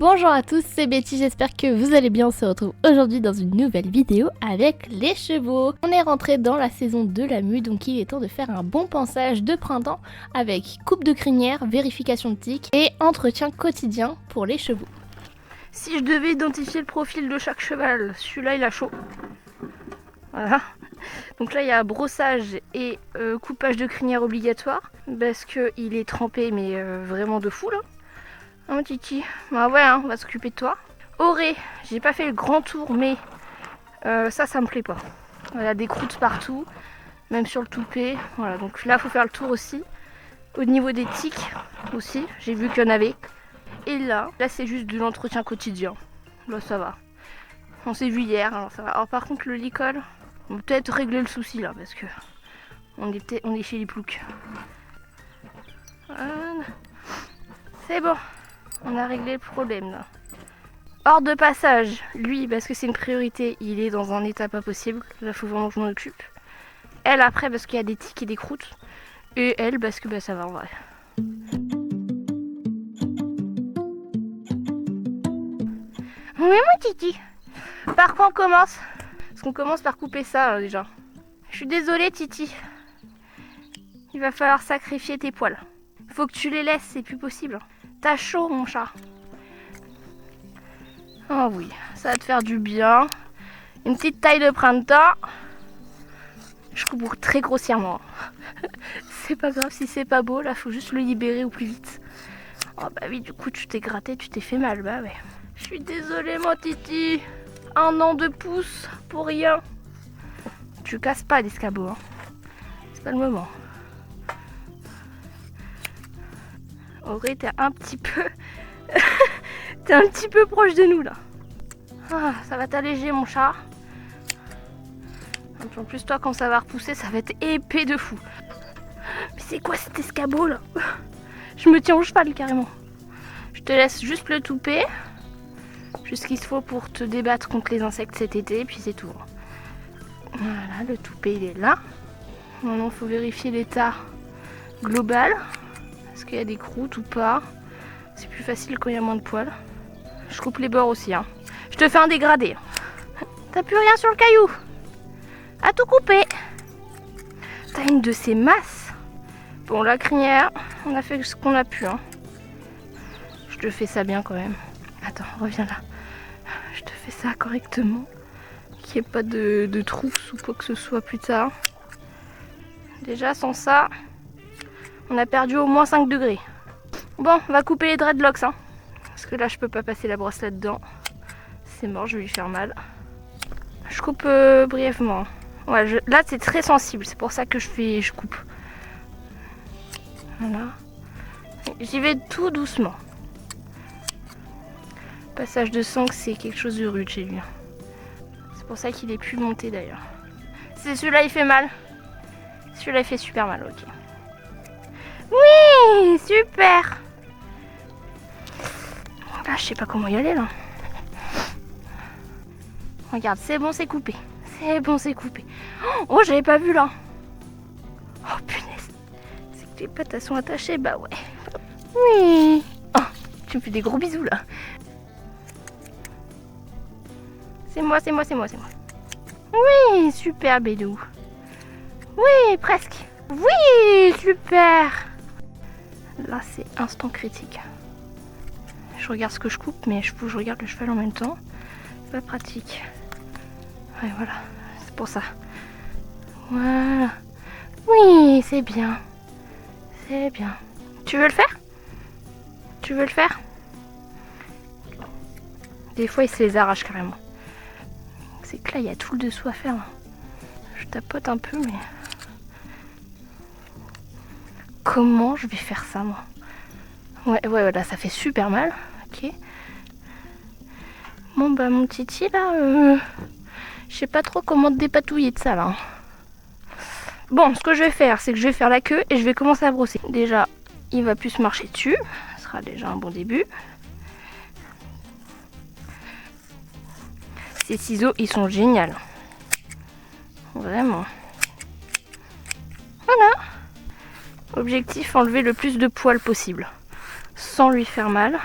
Bonjour à tous, c'est Betty, j'espère que vous allez bien. On se retrouve aujourd'hui dans une nouvelle vidéo avec les chevaux. On est rentré dans la saison de la mue, donc il est temps de faire un bon pansage de printemps avec coupe de crinière, vérification de tiques et entretien quotidien pour les chevaux. Si je devais identifier le profil de chaque cheval, celui-là il a chaud. Voilà. Donc là il y a brossage et coupage de crinière obligatoire parce qu'il est trempé mais vraiment de fou là. Hein Titi? Bah ouais, hein, on va s'occuper de toi. Auré, j'ai pas fait le grand tour mais ça me plaît pas. Il y a des croûtes partout, même sur le toupet. Voilà, donc là faut faire le tour aussi. Au niveau des tiques aussi, j'ai vu qu'il y en avait. Et là c'est juste de l'entretien quotidien. Là ça va. On s'est vu hier, alors ça va. Alors par contre le licol, on peut peut-être régler le souci là parce que on est chez les ploucs. Voilà. C'est bon. On a réglé le problème là. Hors de passage, lui parce que c'est une priorité, il est dans un état pas possible. Là faut vraiment que je m'en occupe. Elle après parce qu'il y a des tiques et des croûtes. Et elle parce que ça va en vrai. Oui mon Titi. Par quoi on commence? Parce qu'on commence par couper ça déjà. Je suis désolée Titi. Il va falloir sacrifier tes poils. Faut que tu les laisses, c'est plus possible. T'as chaud mon chat. Oh oui, ça va te faire du bien. Une petite taille de printemps. Je coupe très grossièrement. C'est pas grave si c'est pas beau, là faut juste le libérer au plus vite. Oh bah oui, du coup tu t'es gratté, tu t'es fait mal, bah ouais. Je suis désolée mon Titi. 1 an de pouce pour rien. Tu casses pas l'escabeau, hein. C'est pas le moment. Auré, t'es un petit peu... t'es un petit peu proche de nous là. Ah, ça va t'alléger mon chat. En plus toi quand ça va repousser ça va être épais de fou. Mais c'est quoi cet escabeau là? Je me tiens au cheval carrément. Je te laisse juste le toupet. Juste ce qu'il faut pour te débattre contre les insectes cet été et puis c'est tout. Voilà, le toupet il est là. Maintenant il faut vérifier l'état global. Est-ce qu'il y a des croûtes ou pas? C'est plus facile quand il y a moins de poils. Je coupe les bords aussi. Hein. Je te fais un dégradé. T'as plus rien sur le caillou. À tout couper. T'as une de ces masses. Bon, la crinière, on a fait ce qu'on a pu. Hein. Je te fais ça bien quand même. Attends, reviens là. Je te fais ça correctement. Qu'il n'y ait pas de trousse ou quoi que ce soit plus tard. Déjà, sans ça... On a perdu au moins 5 degrés. Bon, on va couper les dreadlocks. Hein, parce que là, je peux pas passer la brosse là-dedans. C'est mort, je vais lui faire mal. Je coupe brièvement. Ouais, là, c'est très sensible. C'est pour ça que je coupe. Voilà. J'y vais tout doucement. Passage de sang, c'est quelque chose de rude chez lui. C'est pour ça qu'il est plus monté d'ailleurs. C'est celui-là, il fait mal. Celui-là, il fait super mal, ok. Oui, super. Là, je sais pas comment y aller là. Regarde, c'est bon, c'est coupé. C'est bon, c'est coupé. Oh, j'avais pas vu là. Oh punaise. C'est que les pattes elles sont attachées, bah ouais. Oui. Oh, tu me fais des gros bisous là. C'est moi. Oui, super Bédou. Oui, presque. Oui, super. Là, c'est instant critique. Je regarde ce que je coupe, mais je regarde le cheval en même temps. C'est pas pratique. Ouais, voilà. C'est pour ça. Voilà. Oui, c'est bien. C'est bien. Tu veux le faire? Tu veux le faire? Des fois, il se les arrache carrément. C'est que là, il y a tout le dessous à faire. Je tapote un peu, mais... Comment je vais faire ça moi? Ouais, là ça fait super mal. Ok. Bon bah mon Titi là, je sais pas trop comment te dépatouiller de ça là. Bon, ce que je vais faire, c'est que je vais faire la queue et je vais commencer à brosser. Déjà, il va plus se marcher dessus. Ce sera déjà un bon début. Ces ciseaux, ils sont géniaux. Vraiment. Voilà. Objectif, enlever le plus de poils possible. Sans lui faire mal.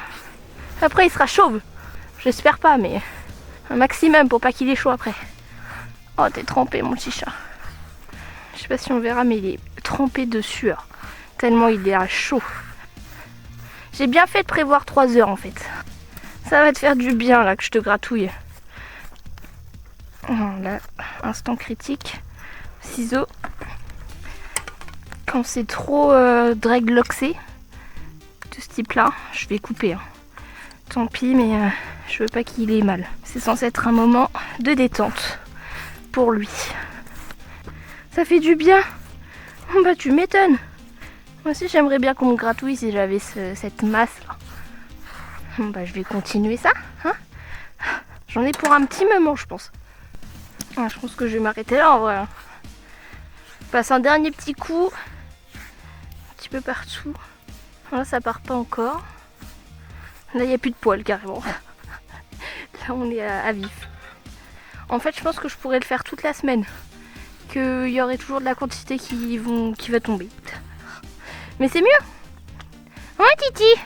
Après il sera chauve. J'espère pas, mais un maximum pour pas qu'il ait chaud après. Oh, t'es trempé mon petit chat. Je sais pas si on verra, mais il est trempé de sueur. Tellement il est chaud. J'ai bien fait de prévoir 3 heures en fait. Ça va te faire du bien là que je te gratouille. Là, instant critique. Ciseaux. Quand c'est trop dreadlocksé de ce type là, je vais couper. Hein. Tant pis, mais je veux pas qu'il ait mal. C'est censé être un moment de détente pour lui. Ça fait du bien. Oh, bah tu m'étonnes. Moi aussi j'aimerais bien qu'on me gratouille si j'avais cette masse là. Bon, bah je vais continuer ça. Hein, j'en ai pour un petit moment je pense. Ah, je pense que je vais m'arrêter là en vrai. Je passe un dernier petit coup. Un petit peu partout. Là ça part pas encore. Là il n'y a plus de poils carrément. Là on est à vif. En fait je pense que je pourrais le faire toute la semaine. Qu'il y aurait toujours de la quantité qui va tomber. Mais c'est mieux. Ouais Titi.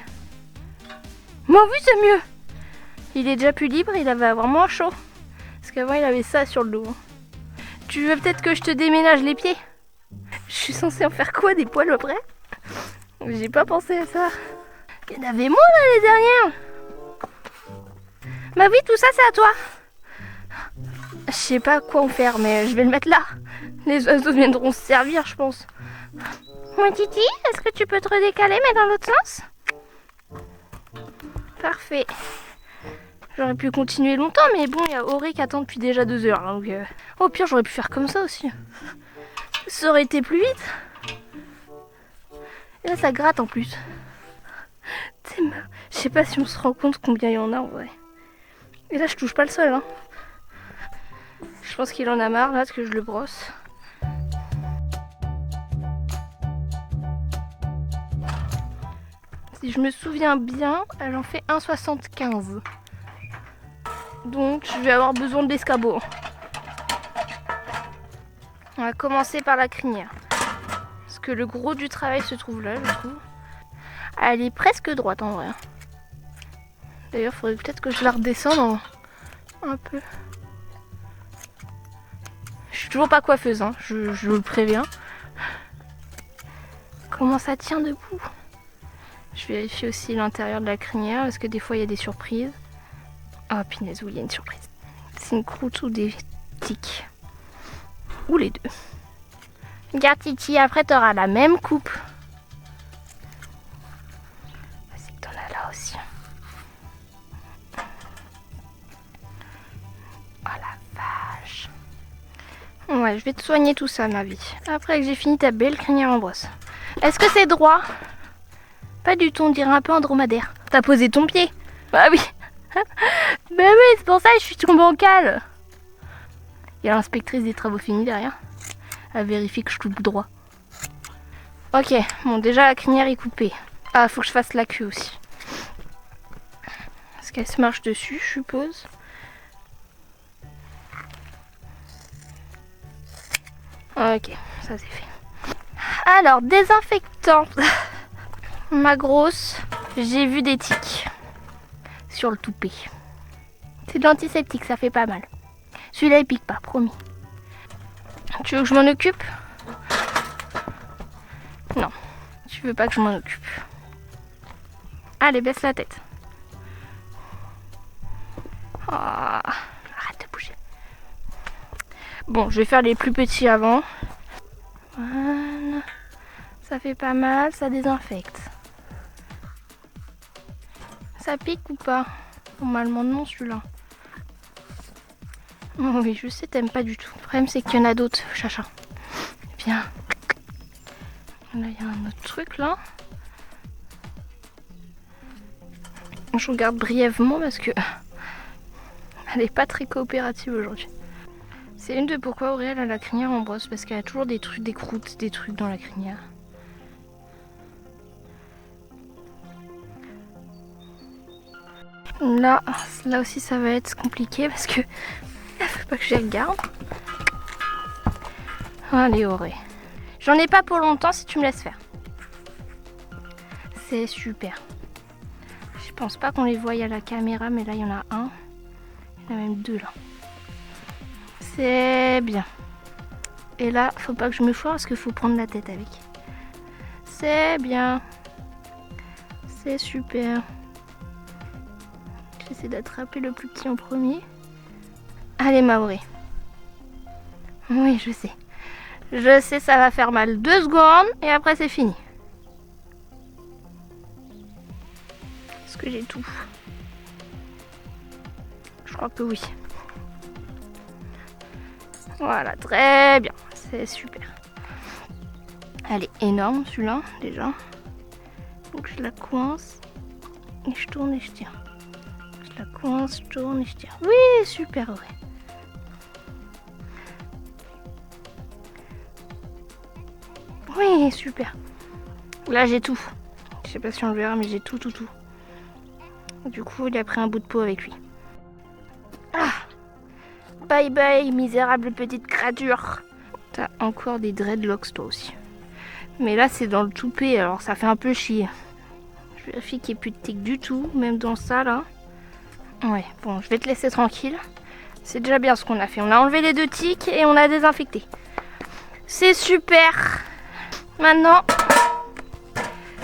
Moi oui c'est mieux. Il est déjà plus libre, il va avoir moins chaud. Parce qu'avant il avait ça sur le dos. Tu veux peut-être que je te déménage les pieds? Je suis censée en faire quoi des poils après? J'ai pas pensé à ça. Il y en avait moins là les dernières. Bah oui tout ça c'est à toi. Je sais pas quoi en faire mais je vais le mettre là. Les oiseaux viendront se servir je pense. Mon Titi, est-ce que tu peux te redécaler mais dans l'autre sens? Parfait. J'aurais pu continuer longtemps mais bon il y a Auré qui attend depuis déjà 2 heures. Donc, au pire j'aurais pu faire comme ça aussi. Ça aurait été plus vite. Et là ça gratte en plus. Je sais pas si on se rend compte combien il y en a en vrai. Et là je touche pas le sol hein. Je pense qu'il en a marre là parce que je le brosse. Si je me souviens bien, elle en fait 1,75. Donc je vais avoir besoin de l'escabeau. On va commencer par la crinière. Parce que le gros du travail se trouve là, je trouve. Elle est presque droite en vrai. D'ailleurs, il faudrait peut-être que je la redescende un peu. Je suis toujours pas coiffeuse, hein, je vous le préviens. Comment ça tient debout? Je vérifie aussi l'intérieur de la crinière parce que des fois il y a des surprises. Ah, punaise, oui, il y a une surprise. C'est une croûte ou des tiques. Ou les deux. Regarde Titi, après t'auras la même coupe. C'est que t'en as là aussi. Oh la vache. Ouais, je vais te soigner tout ça, ma vie. Après que j'ai fini ta belle crinière en brosse. Est-ce que c'est droit? Pas du tout, on dirait un peu un dromadaire. T'as posé ton pied? Bah oui. Bah oui, c'est pour ça que je suis tombée en cale. Il y a l'inspectrice des travaux finis derrière. Elle vérifie que je coupe droit. Ok, bon déjà la crinière est coupée. Ah, faut que je fasse la queue aussi. Parce qu'elle se marche dessus, je suppose. Ok, ça c'est fait. Alors, désinfectant. Ma grosse, j'ai vu des tiques sur le toupet. C'est de l'antiseptique, ça fait pas mal. Celui-là il pique pas, promis. Tu veux que je m'en occupe? Non, tu veux pas que je m'en occupe. Allez, baisse la tête. Oh, arrête de bouger. Bon, je vais faire les plus petits avant. Voilà. Ça fait pas mal, ça désinfecte. Ça pique ou pas? Normalement non celui-là. Oh oui, je sais, t'aimes pas du tout. Le problème c'est qu'il y en a d'autres, chacha. Viens. Là, il y a un autre truc là. Je regarde brièvement parce que elle est pas très coopérative aujourd'hui. C'est une de pourquoi Aurélie a la crinière en brosse, parce qu'elle a toujours des trucs, des croûtes, des trucs dans la crinière. Là aussi ça va être compliqué parce que elle veut pas que je les regarde. Allez Auré. J'en ai pas pour longtemps si tu me laisses faire. C'est super. J'ai pense pas qu'on les voie à la caméra, mais là il y en a un. Il y en a même deux là. C'est bien. Et là, faut pas que je me foire parce qu'il faut prendre la tête avec. C'est bien. C'est super. J'essaie d'attraper le plus petit en premier. Allez, Maori. Oui, je sais. Je sais, ça va faire mal 2 secondes et après c'est fini. Est-ce que j'ai tout? Je crois que oui. Voilà, très bien. C'est super. Elle est énorme celui-là déjà. Donc je la coince et je tourne et je tire. Je la coince, je tourne et je tire. Oui, super, ouais. Oui, super. Là j'ai tout. Je sais pas si on le verra, mais j'ai tout. Du coup, il a pris un bout de peau avec lui. Ah! Bye bye, misérable petite créature. T'as encore des dreadlocks toi aussi. Mais là c'est dans le toupet, alors ça fait un peu chier. Je vérifie qu'il n'y ait plus de tiques du tout, même dans ça là. Ouais, bon, je vais te laisser tranquille. C'est déjà bien ce qu'on a fait. On a enlevé les 2 tiques et on a désinfecté. C'est super. Maintenant,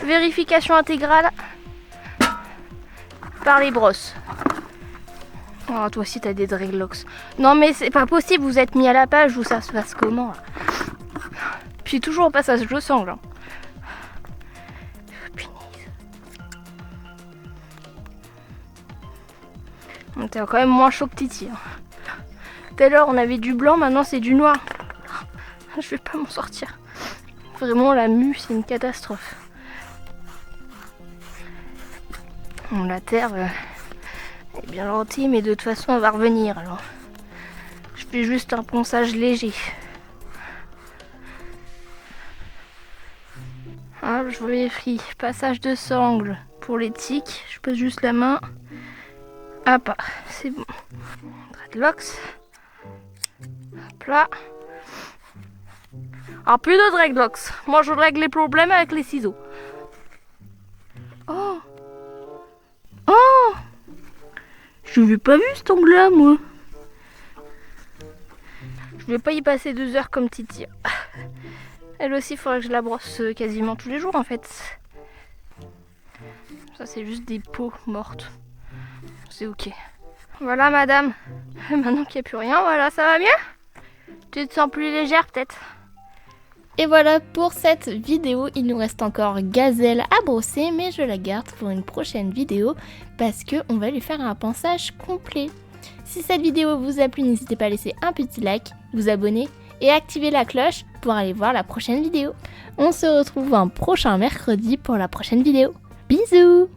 vérification intégrale par les brosses. Oh, toi aussi t'as des dreadlocks. Non mais c'est pas possible, vous êtes mis à la page où ça se passe comment là. Puis toujours au passage de sangle. Hein. On était quand même moins chaud que Titi. Hein. Tout à l'heure on avait du blanc, maintenant c'est du noir. Je vais pas m'en sortir. Vraiment la mue c'est une catastrophe. Bon, la terre est bien gentille mais de toute façon elle va revenir alors. Je fais juste un ponçage léger. Ah, je vérifie. Passage de sangle pour les tiques. Je pose juste la main. Ah pas, c'est bon. Dreadlocks. Hop là. Ah, plus de dreadlocks. Moi je règle les problèmes avec les ciseaux. Oh. Oh. Je n'avais pas vu cet ongle-là, moi. Je vais pas y passer 2 heures comme Titi. Elle aussi, il faudrait que je la brosse quasiment tous les jours en fait. Ça, c'est juste des peaux mortes. C'est ok. Voilà, madame. Maintenant qu'il n'y a plus rien, voilà, ça va mieux? Tu te sens plus légère peut-être? Et voilà pour cette vidéo. Il nous reste encore Gazelle à brosser, mais je la garde pour une prochaine vidéo parce qu'on va lui faire un ponçage complet. Si cette vidéo vous a plu, n'hésitez pas à laisser un petit like, vous abonner et activer la cloche pour aller voir la prochaine vidéo. On se retrouve un prochain mercredi pour la prochaine vidéo. Bisous!